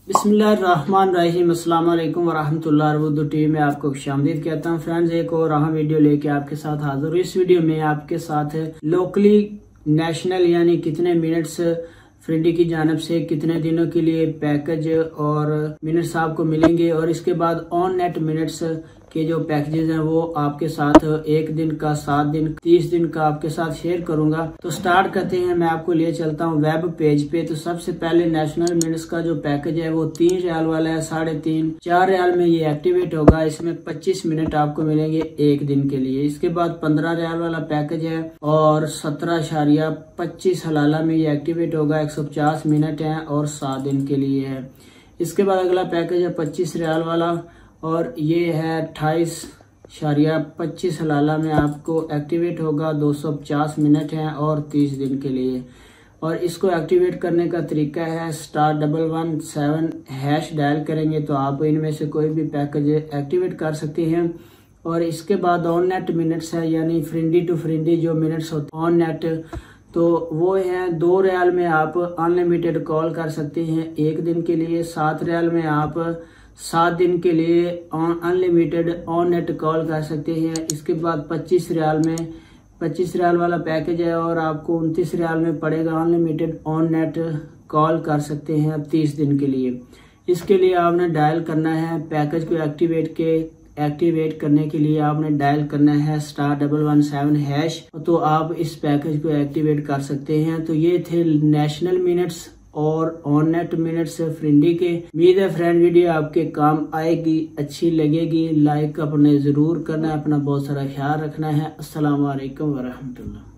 बिस्मिल्लाहिर्रहमानिर्रहीम अस्सलाम वालेकुम वरहमतुल्लाहि उर्दू टीवी में आपको खुशामदीद कहता हूँ। फ्रेंड्स, एक और अहम वीडियो लेके आपके साथ हाजिर हूँ। इस वीडियो में आपके साथ लोकली नेशनल यानी कितने मिनट्स फ्रेंडी की जानब से कितने दिनों के लिए पैकेज और मिनट्स आपको मिलेंगे और इसके बाद ऑन नेट मिनट्स के जो पैकेजेस हैं वो आपके साथ 1 दिन का, 7 दिन, 30 दिन का आपके साथ शेयर करूंगा। तो स्टार्ट करते हैं। मैं आपको लिए चलता हूं वेब पेज पे। तो सबसे पहले नेशनल मिनट्स का जो पैकेज है वो 3 रियाल वाला है, 3.5, 4 रियाल में ये एक्टिवेट होगा। इसमें 25 मिनट आपको मिलेंगे 1 दिन के लिए। इसके बाद 15 रियाल वाला पैकेज है और 17.25 हलाला में ये एक्टिवेट होगा। 150 मिनट है और 7 दिन के लिए है। इसके बाद अगला पैकेज है 25 रियाल वाला और ये है 28.25 हलाला में आपको एक्टिवेट होगा। 250 मिनट है और 30 दिन के लिए। और इसको एक्टिवेट करने का तरीका है *117# डायल करेंगे तो आप इनमें से कोई भी पैकेज एक्टिवेट कर सकते हैं। और इसके बाद ऑन नेट मिनट्स है यानी फ्रेंडी टू फ्रेंडी जो मिनट्स होते हैं ऑन नेट, तो वो है 2 रियाल में आप अनलिमिटेड कॉल कर सकते हैं 1 दिन के लिए। 7 रियाल में आप 7 दिन के लिए अनलिमिटेड ऑन नेट कॉल कर सकते हैं। इसके बाद 25 रियाल में 25 रियाल वाला पैकेज है और आपको 29 रियाल में पड़ेगा। अनलिमिटेड ऑन नेट कॉल कर सकते हैं अब 30 दिन के लिए। इसके लिए आपने डायल करना है पैकेज को एक्टिवेट करने के लिए आपने डायल करना है *117#। तो आप इस पैकेज को एक्टिवेट कर सकते हैं। तो ये थे नेशनल मिनट्स और ऑन नेट मिनट्स फ्रेंडी के। उम्मीद है फ्रेंड वीडियो आपके काम आएगी, अच्छी लगेगी। लाइक अपने जरूर करना है, अपना बहुत सारा ख्याल रखना है। अस्सलाम वालेकुम वरहमतुल्लाह।